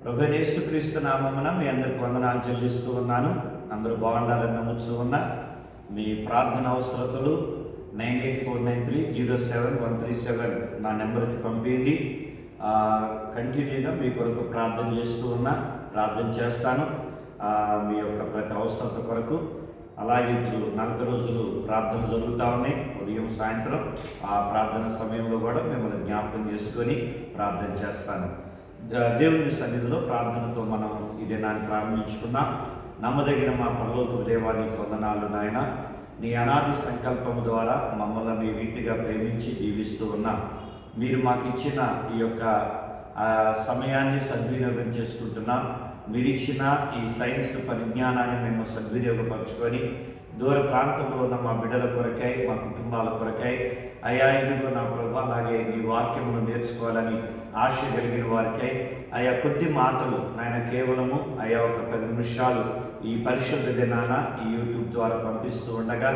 ప్రభువైన యేసుక్రీస్తు నామమున మీ అందరికి వందనాలు చెల్లిస్తూ ఉన్నాను. అందరూ బాగుండాలని నమ్ముతూ ఉన్నా. మీ ప్రార్థన అవసరతలు 9849307137 నా నెంబర్కి పంపిండి. కంటిన్యూగా మీ కొరకు ప్రార్థన చేస్తూ ఉన్నా, ప్రార్థన చేస్తాను మీ యొక్క ప్రతి అవసరత కొరకు. అలాగే ఇప్పుడు 40 రోజులు ప్రార్థన జరుగుతూ ఉన్నాయి, ఉదయం సాయంత్రం. ఆ ప్రార్థన సమయంలో కూడా మిమ్మల్ని జ్ఞాపకం చేసుకొని ప్రార్థన చేస్తాను. దేవుని సన్నిధిలో ప్రార్థనతో మనం ఈ దినాన్ని ప్రారంభించుకుందాం. నమ్మదగిన మా పరలోకపు దేవానికి వందనాలు నాయన. నీ అనాది సంకల్పము ద్వారా మమ్మల్ని ఈ రీతిగా ప్రేమించి జీవిస్తూ ఉన్నా. మీరు మాకు ఇచ్చిన ఈ యొక్క సమయాన్ని సద్వినియోగం చేసుకుంటున్నాం. మీరు ఇచ్చిన ఈ సైన్స్ పరిజ్ఞానాన్ని మేము సద్వినియోగపరచుకొని దూర ప్రాంతంలో ఉన్న మా బిడ్డల కొరకై, మా కుటుంబాల కొరకై అయా ఇదిగో నా ప్రభు, అలాగే నీ వాక్యమును నేర్చుకోవాలని ఆశ కలిగిన వారికై ఆయా కొద్ది మాటలు నాయన కేవలము అయా ఒక 10 నిమిషాలు ఈ పరిశుద్ధ దినాన ఈ యూట్యూబ్ ద్వారా పంపిస్తూ ఉండగా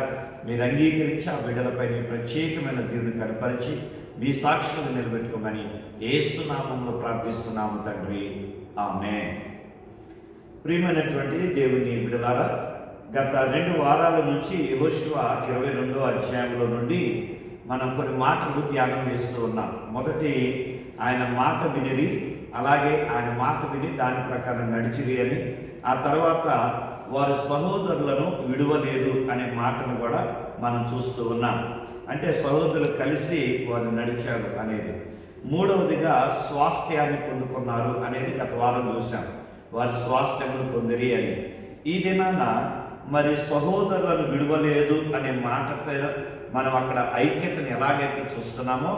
మీరు అంగీకరించి ఆ బిడ్డలపై నీ ప్రత్యేకమైన దేవుని కనపరిచి మీ సాక్షులను నిలబెట్టుకోమని యేసు నామములో ప్రార్థిస్తున్నాము తండ్రి, ఆమేన్. ప్రియమైనటువంటి దేవుని బిడ్డలారా, గత 2 వారాల నుంచి యెహోషువ 22వ అధ్యాయంలో నుండి మనం కొన్ని మాటలు ధ్యానం చేస్తూ ఉన్నాం. మొదటి ఆయన మాట వినిరి, అలాగే ఆయన మాట విని దాని ప్రకారం నడిచిరి అని. ఆ తర్వాత వారు సహోదరులను విడువలేదు అనే మాటను కూడా మనం చూస్తూ ఉన్నాం. అంటే సహోదరులు కలిసి వారు నడిచారు అనేది. మూడవదిగా స్వాస్థ్యాన్ని పొందుకున్నారు అనేది గత వారం చూసాం. వారి స్వాస్థ్యమును పొందిరి అని. ఈ దినాన మరి సహోదరులను విడువలేదు అనే మాటతో మనం అక్కడ ఐక్యతను ఎలాగైతే చూస్తున్నామో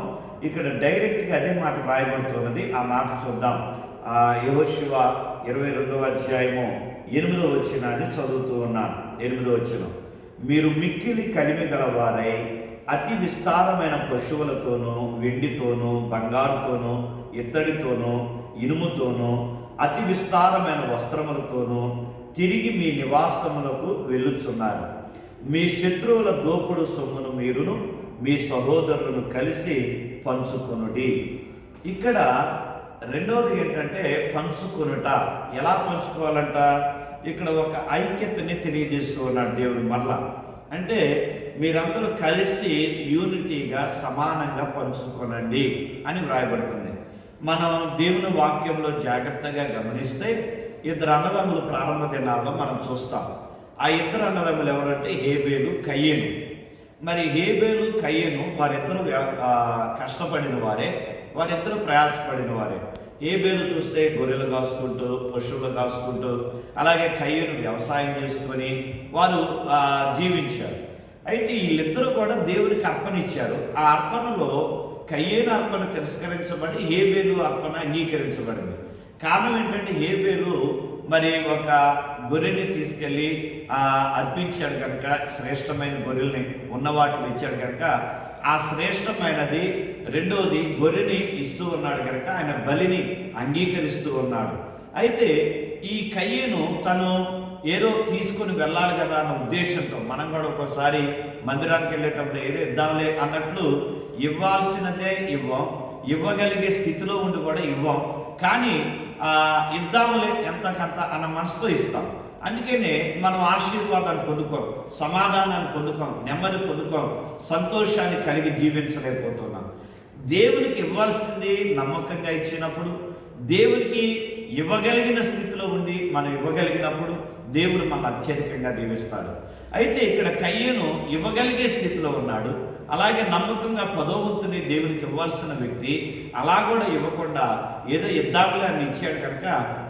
ఇక్కడ డైరెక్ట్గా అదే మాట రాయబడుతున్నది. ఆ మాట చూద్దాం. యెహోషువ 22వ అధ్యాయము 8వ వచనాన్ని చదువుతూ ఉన్నాను. 8వ వచనం, మీరు మిక్కిలి కలిమి గలవారై అతి విస్తారమైన పశువులతోనూ, వెండితోనూ, బంగారుతోనూ, ఇత్తడితోనూ, ఇనుముతోనూ, అతి విస్తారమైన వస్త్రములతోనూ తిరిగి మీ నివాసములకు వెళ్ళుచున్నారు. మీ శత్రువుల దోపుడు సొమ్మును మీరును మీ సహోదరులను కలిసి పంచుకొనుడి. ఇక్కడ రెండవది ఏంటంటే పంచుకొనుట. ఎలా పంచుకోవాలంట? ఇక్కడ ఒక ఐక్యతని తెలియజేస్తూ ఉన్నాడు దేవుడు మరలా. అంటే మీరందరూ కలిసి యూనిటీగా సమానంగా పంచుకొనండి అని వ్రాయబడుతుంది. మనం దేవుని వాక్యంలో జాగ్రత్తగా గమనిస్తే 2 అన్నదమ్ములు ప్రారంభ దినాల్లో మనం చూస్తాం. ఆ 2 అన్నదమ్ములు ఎవరంటే హేబేలు, కయ్యేను. మరి హేబేలు, కయ్యేను వారిద్దరూ కష్టపడిన వారే, వారిద్దరూ ప్రయాసపడిన వారే. హేబేలు చూస్తే గొర్రెలు కాసుకుంటూ, పశువులు కాసుకుంటూ, అలాగే కయ్యేను వ్యవసాయం చేసుకొని వారు జీవించారు. అయితే వీళ్ళిద్దరూ కూడా దేవునికి అర్పణ ఇచ్చారు. ఆ అర్పణలో కయ్యేను అర్పణ తిరస్కరించబడి హేబేలు అర్పణ అంగీకరించబడింది. కారణం ఏంటంటే హేబేలు మరి ఒక గొర్రెని తీసుకెళ్ళి అర్పించాడు కనుక, శ్రేష్టమైన గొర్రెల్ని ఉన్న వాటిని ఇచ్చాడు కనుక ఆ శ్రేష్టమైనది. రెండవది గొర్రెని ఇస్తూ ఉన్నాడు కనుక ఆయన బలిని అంగీకరిస్తూ ఉన్నాడు. అయితే ఈ కయ్యేను తను ఏదో తీసుకొని వెళ్ళాలి కదా అన్న ఉద్దేశంతో, మనం కూడా ఒక్కోసారి మందిరానికి వెళ్ళేటప్పుడు ఏదో ఇద్దాంలే అన్నట్లు ఇవ్వాల్సినదే ఇవ్వం, ఇవ్వగలిగే స్థితిలో ఉండి కూడా ఇవ్వం. కానీ ఇద్దాంలే ఎంతకంత అన్న మనసుతో ఇస్తాం. అందుకనే మనం ఆశీర్వాదాన్ని పొందుకోం, సమాధానాన్ని పొందుకోం, నెమ్మది పొందుకోం, సంతోషాన్ని కలిగి జీవించలేకపోతున్నాం. దేవునికి ఇవ్వాల్సింది నమ్మకంగా ఇచ్చినప్పుడు, దేవునికి ఇవ్వగలిగిన స్థితిలో ఉండి మనం ఇవ్వగలిగినప్పుడు దేవుడు మనకు అత్యధికంగా దీవిస్తాడు. అయితే ఇక్కడ కయ్యేను ఇవ్వగలిగే స్థితిలో ఉన్నాడు. అలాగే నమ్మకంగా 10వ వంతుని దేవునికి ఇవ్వాల్సిన వ్యక్తి అలా కూడా ఇవ్వకుండా ఏదో ఇద్దాములే అని ఇచ్చాడు కనుక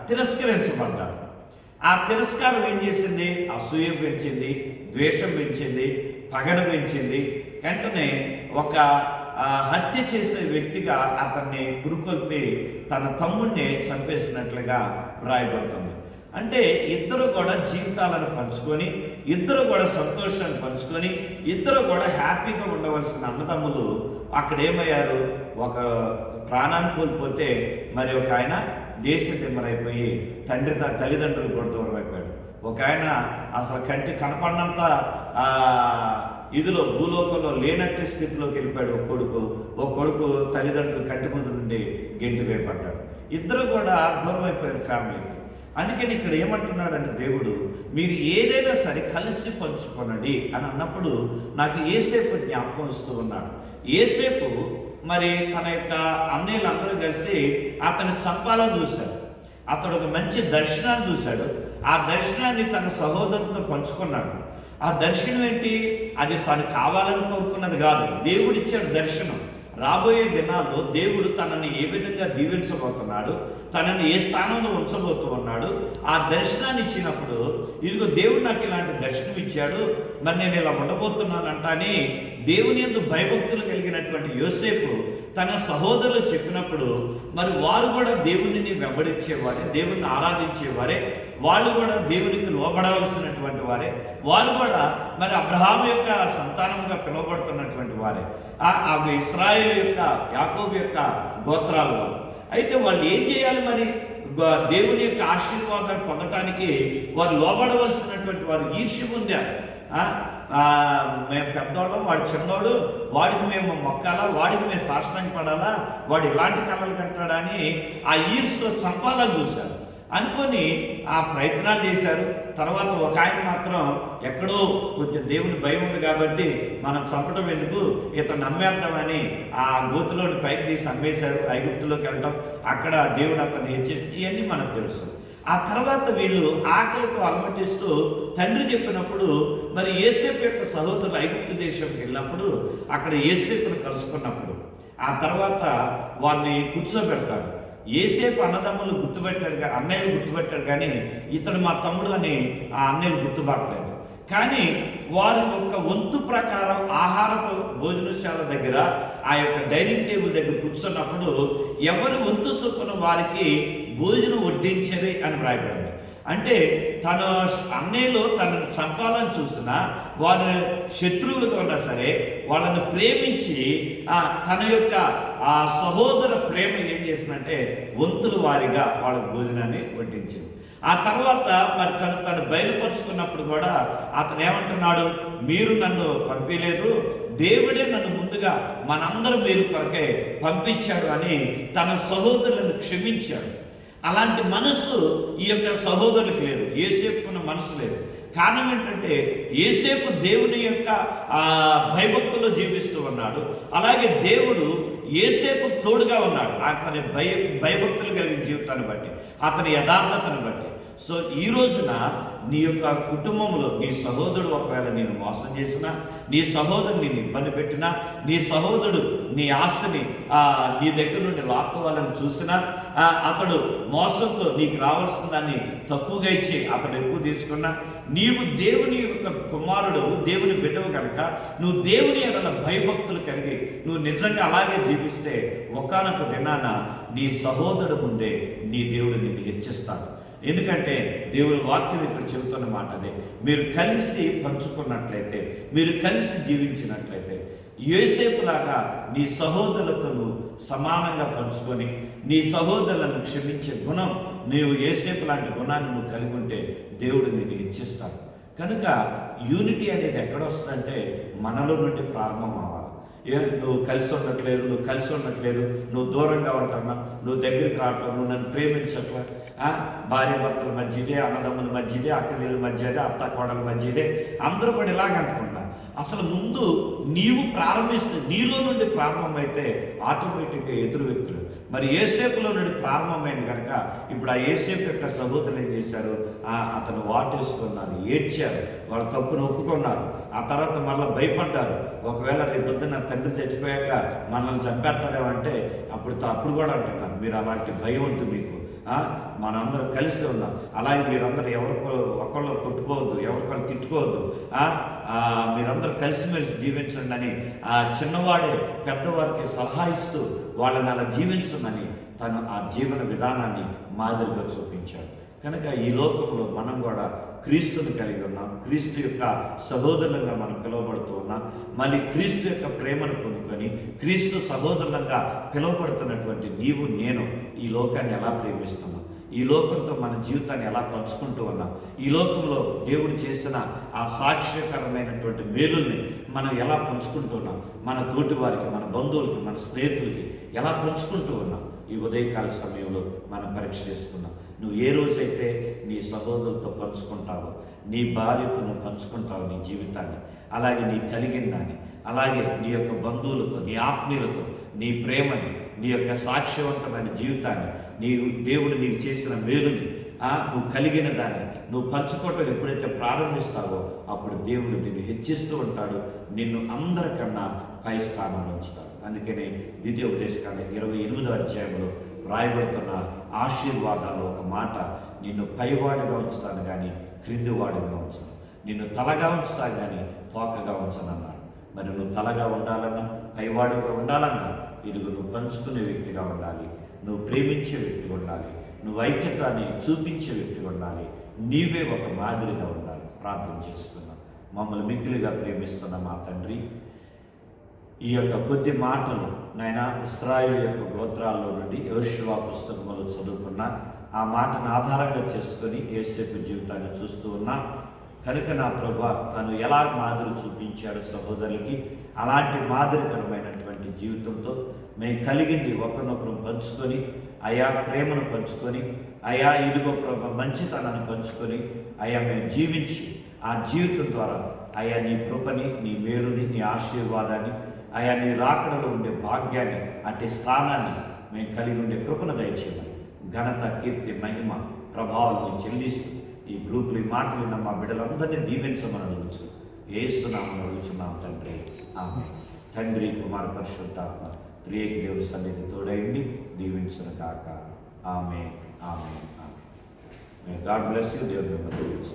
తిరస్కరించబడ్డాడు. ఆ తిరస్కారం ఏం చేసింది? అసూయ పెంచింది, ద్వేషం పెంచింది, పగను పెంచింది. వెంటనే ఒక హత్య చేసే వ్యక్తిగా అతన్ని పురుకొల్పి తన తమ్ముడిని చంపేసినట్లుగా వ్రాయబడుతుంది. అంటే ఇద్దరు కూడా జీవితాలను పంచుకొని, ఇద్దరు కూడా సంతోషాన్ని పంచుకొని, ఇద్దరు కూడా హ్యాపీగా ఉండవలసిన అన్నదమ్ములు అక్కడ ఏమయ్యారు? ఒక ప్రాణాన్ని కోల్పోతే మరి ఒక ఆయన దేశ తిమ్మరైపోయి తల్లిదండ్రులు కూడా దూరం అయిపోయాడు. ఒక ఆయన అసలు కంటి కనపడినంత ఇదిలో భూలోకంలో లేనట్టు స్థితిలోకి వెళ్ళిపోయాడు ఒక కొడుకు. ఓ కొడుకు తల్లిదండ్రులు కంటి ముందు నుండి గెంటి వేయబడ్డాడు. ఇద్దరు కూడా దూరం అయిపోయారు ఫ్యామిలీకి. అందుకని ఇక్కడ ఏమంటున్నాడంటే దేవుడు, మీరు ఏదైనా సరే కలిసి పంచుకొనండి అని అన్నప్పుడు నాకు యోసేపు జ్ఞాపకం వస్తూ ఉన్నాడు. యోసేపు మరి తన యొక్క అన్నయ్యలందరూ కలిసి అతన్ని చంపాలని చూశాడు. అతడు ఒక మంచి దర్శనాన్ని చూశాడు. ఆ దర్శనాన్ని తన సహోదరులతో పంచుకున్నాడు. ఆ దర్శనం ఏంటి? అది తను కావాలని కోరుకున్నది కాదు, దేవుడిచ్చాడు దర్శనం. రాబోయే దినాల్లో దేవుడు తనని ఏ విధంగా దీవించబోతున్నాడు, తనని ఏ స్థానంలో ఉంచబోతూ ఉన్నాడు, ఆ దర్శనాన్ని ఇచ్చినప్పుడు ఇదిగో దేవుడు నాకు ఇలాంటి దర్శనం ఇచ్చాడు, మరి నేను ఇలా ఉండబోతున్నానంట అని దేవుని యందు భయభక్తులు కలిగినటువంటి యోసేపు తన సహోదరులు చెప్పినప్పుడు మరి వారు కూడా దేవునిని వెంబడించేవారే, దేవుణ్ణి ఆరాధించేవారే, వాళ్ళు కూడా దేవునికి లోబడవలసినటువంటి వారే, వారు కూడా మరి అబ్రహాము యొక్క సంతానంగా పిలువబడుతున్నటువంటి వారే, అవి ఇశ్రాయేలు యొక్క యాకోబు యొక్క గోత్రాలు వారు. అయితే వాళ్ళు ఏం చేయాలి? మరి దేవుని యొక్క ఆశీర్వాదాన్ని పొందటానికి వారు లోబడవలసినటువంటి వారు ఈర్ష్య పొందారు. మేము పెద్దవాళ్ళం, వాడు చిన్నోడు, వాడికి మేము మొక్కాలా, వాడికి మేము సాష్టాంగ పడాలా, వాడు ఇలాంటి కళలు కంటాడని ఆ ఈర్ష్యతో చంపాలని చూశారు. అనుకొని ఆ ప్రయత్నాలు చేశారు. తర్వాత ఒక ఆయన మాత్రం ఎక్కడో కొంచెం దేవుని భయం ఉంది కాబట్టి మనం చంపడం ఎందుకు, ఇతను నమ్మేద్దామని ఆ గోతులోని పైకి తీసి అమ్మేశారు. ఐగుప్తులోకి వెళ్ళడం, అక్కడ దేవుడు అతను హెచ్చరి, ఇవన్నీ మనకు తెలుసు. ఆ తర్వాత వీళ్ళు ఆకలితో అలమటిస్తూ తండ్రి చెప్పినప్పుడు మరి యోసేపు యొక్క సహోదరులు ఐగుప్తు దేశంకి వెళ్ళినప్పుడు అక్కడ యోసేపును కలుసుకున్నప్పుడు ఆ తర్వాత వారిని కూర్చోబెడతాడు. యోసేపు అన్నదమ్ములు గుర్తుపెట్టాడు, అన్నయ్యలు గుర్తుపెట్టాడు, కానీ ఇతడు మా తమ్ముడు అని ఆ అన్నయ్యలు గుర్తుపట్టలేదు. కానీ వారి యొక్క వంతు ప్రకారం ఆహారపు భోజనశాల దగ్గర ఆ యొక్క డైనింగ్ టేబుల్ దగ్గర కూర్చున్నప్పుడు ఎవరి వంతు చొప్పున వారికి భోజనం వడ్డించరి అని వ్రాయబడింది. అంటే తన అన్నయ్యలో తనను చంపాలని చూసినా, వారు శత్రువులుగా ఉన్నా సరే వాళ్ళని ప్రేమించి తన యొక్క ఆ సహోదర ప్రేమ ఏం చేసిందంటే వంతుల వారిగా వాళ్ళకు భోజనాన్ని వడ్డించింది. ఆ తర్వాత మరి తను బయలుపరుచుకున్నప్పుడు కూడా అతను ఏమంటున్నాడు, మీరు నన్ను పంపించలేదు, దేవుడే నన్ను ముందుగా మనందరం మేలు కొరకే పంపించాడు అని తన సహోదరులను క్షమించాడు. అలాంటి మనస్సు ఈ యొక్క సహోదరులకు లేదు, యోసేపుకున్న మనసు లేదు. కారణం ఏంటంటే యోసేపు దేవుని యొక్క భయభక్తుల్లో జీవిస్తూ ఉన్నాడు. అలాగే దేవుడు యోసేపు తోడుగా ఉన్నాడు, అతని భయభక్తులు కలిగిన జీవితాన్ని బట్టి, అతని యథార్థతను బట్టి. సో ఈ రోజున నీ యొక్క కుటుంబంలో నీ సహోదరుడు ఒకవేళ నేను మోసం చేసినా, నీ సహోదరుడు నేను ఇబ్బంది పెట్టినా, నీ సహోదరుడు నీ ఆస్తిని నీ దగ్గర నుండి లాక్కోవాలని చూసినా, అతడు మోసంతో నీకు రావాల్సిన దాన్ని తక్కువగా ఇచ్చి అతడు ఎక్కువ తీసుకున్నా, నీవు దేవుని యొక్క కుమారుడు, దేవుని బిడ్డవు కనుక నువ్వు దేవుని ఎడల భయభక్తులు కలిగి నువ్వు నిజంగా అలాగే జీవిస్తే ఒకానొక దినాన నీ సహోదరుడు ముందే నీ దేవుడు నిన్ను హెచ్చిస్తాడు. ఎందుకంటే దేవుని వాక్యం ఇక్కడ చెబుతున్న మాట అదే. మీరు కలిసి పంచుకున్నట్లయితే, మీరు కలిసి జీవించినట్లయితే, యోసేపులాగా నీ సహోదరులతో నువ్వు సమానంగా పంచుకొని నీ సహోదరులను క్షమించే గుణం, నీవు యోసేపు లాంటి గుణాన్ని నువ్వు కలిగి ఉంటే దేవుడు నిన్ను హెచ్చిస్తాడు. కనుక యూనిటీ అనేది ఎక్కడ వస్తుందంటే మనలో నుండి ప్రారంభం అవ్వాలి. నువ్వు కలిసి ఉండట్లేదు, నువ్వు దూరంగా ఉంటున్నా, నువ్వు దగ్గరికి రావట్లేదు, నువ్వు నన్ను ప్రేమించట్లే, భార్య భర్తల మధ్య ఇదే, అన్నదమ్ముల మధ్య ఇదే, అక్కదిళ్ళ మధ్య ఇదే, అత్త కోడల మధ్య ఇదే, అందరూ కూడా ఇలాగ అనుకున్నా. అసలు ముందు నీవు ప్రారంభిస్తే, నీలో నుండి ప్రారంభమైతే ఆటోమేటిక్గా ఎదురు వ్యక్తులు. మరి యోసేపులో నుండి ప్రారంభమైంది కనుక ఇప్పుడు ఆ యోసేపు యొక్క సహోదరులు ఏం చేశారు, అతను వాటేసుకున్నారు, ఏడ్చారు, వాళ్ళ తప్పును ఒప్పుకున్నారు. ఆ తర్వాత మళ్ళీ భయపడ్డారు, ఒకవేళ రేపు పొద్దున్న తండ్రి తెచ్చిపోయాక మనల్ని చంపేస్తాడేమంటే అప్పుడు కూడా అంటున్నారు, మీరు అలాంటి భయం వద్దు మీకు, మనందరం కలిసి ఉన్నాం. అలాగే మీరందరూ ఒకళ్ళు కొట్టుకోవద్దు, ఎవరికొళ్ళు తిట్టుకోవద్దు, మీరందరూ కలిసిమెలిసి జీవించండి అని చిన్నవాడే పెద్దవారికి సలహా ఇస్తూ వాళ్ళని అలా జీవించమని తను ఆ జీవన విధానాన్ని మాదిరిగా చూపించాడు. కనుక ఈ లోకంలో మనం కూడా క్రీస్తుని కలిగి ఉన్నాం, క్రీస్తు యొక్క సహోదరులంగా మనం పిలువబడుతూ ఉన్నాం. మళ్ళీ క్రీస్తు యొక్క ప్రేమను పొందుకొని క్రీస్తు సహోదరులంగా పిలువబడుతున్నటువంటి నీవు నేను ఈ లోకాన్ని ఎలా ప్రేమిస్తున్నాం, ఈ లోకంతో మన జీవితాన్ని ఎలా పంచుకుంటూ ఉన్నాం, ఈ లోకంలో దేవుడు చేసిన ఆ సాక్ష్యకరమైనటువంటి మేలుల్ని మనం ఎలా పంచుకుంటున్నాం, మన తోటి వారికి, మన బంధువులకి, మన స్నేహితులకి ఎలా పంచుకుంటూ ఉన్నాం. ఈ ఉదయకాల సమయంలో మనం పరీక్ష చేసుకున్నాం. నువ్వు ఏ రోజైతే నీ సహోదరులతో పంచుకుంటావో, నీ భార్యతో నువ్వు పంచుకుంటావు నీ జీవితాన్ని, అలాగే నీ కలిగిన దాన్ని, అలాగే నీ యొక్క బంధువులతో, నీ ఆత్మీయులతో నీ ప్రేమని, నీ యొక్క సాక్ష్యవంతమైన జీవితాన్ని, దేవుడు నీకు చేసిన మేలుని, నువ్వు కలిగిన దాన్ని నువ్వు పంచుకోవటం ఎప్పుడైతే ప్రారంభిస్తావో అప్పుడు దేవుడు నిన్ను హెచ్చిస్తూ ఉంటాడు, నిన్ను అందరికన్నా పై స్థానంలో ఉంచుతాడు. అందుకనే ద్వితీయోపదేశకాండ 28వ అధ్యాయంలో రాయబడుతున్న ఆశీర్వాదాల్లో ఒక మాట, నిన్ను పైవాడిగా ఉంచుతాను కానీ క్రిందివాడిగా ఉంచుతాను, నిన్ను తలగా ఉంచుతాను కానీ తోకగా ఉంచనన్నాడు. మరి నువ్వు తలగా ఉండాలన్నా, పైవాడిగా ఉండాలన్నా, ఇదిగో నువ్వు పంచుకునే వ్యక్తిగా ఉండాలి, నువ్వు ప్రేమించే వ్యక్తిగా ఉండాలి, నువ్వు ఐక్యతని చూపించే వ్యక్తిగా ఉండాలి, నీవే ఒక మాదిరిగా ఉండాలి. ప్రార్థన చేసుకున్నాం. మమ్మల్ని మిక్కిలిగా ప్రేమిస్తున్న మా తండ్రి, ఈ యొక్క కొద్ది మాటలు నాయన ఇశ్రాయేలు యొక్క గోత్రాల్లో నుండి యెహోషువ పుస్తకంలో చదువుకున్న ఆ మాటను ఆధారంగా చేసుకొని యోసేపు జీవితాన్ని చూస్తూ ఉన్నా కనుక నా ప్రభువా, తను ఎలా మాదిరి చూపించాడు సహోదరులకి, అలాంటి మాదిరికరమైనటువంటి జీవితంతో మేము కలిగింది ఒకరినొకరు పంచుకొని, అయా ప్రేమను పంచుకొని, అయా ఇదిగో ప్రభు మంచితనాన్ని పంచుకొని, అయా మేము జీవించి ఆ జీవితం ద్వారా అయా నీ కృపని, నీ మేలుని, నీ ఆశీర్వాదాన్ని, అయా నీ రాకడలో ఉండే భాగ్యాన్ని, అట్టి స్థానాన్ని మేము కలిగి ఉండే కృపను దయచేయమని ఘనత, కీర్తి, మహిమ, ప్రభావాలను చెల్లిస్తూ ఈ గ్రూపులు ఈ మాటలు విన్న మా బిడ్డలందరినీ దీవించమని అడుగుచు ఏస్తున్నామని అడుగుచున్నాం తండ్రి. ఆమేన్. తండ్రి, కుమార, పరిశుద్ధాత్మ త్రియేక దేవుని సన్నిధి తోడైండి దీవించును కాక. Amen. Amen. Amen. God bless you. దేవుని దీవించు.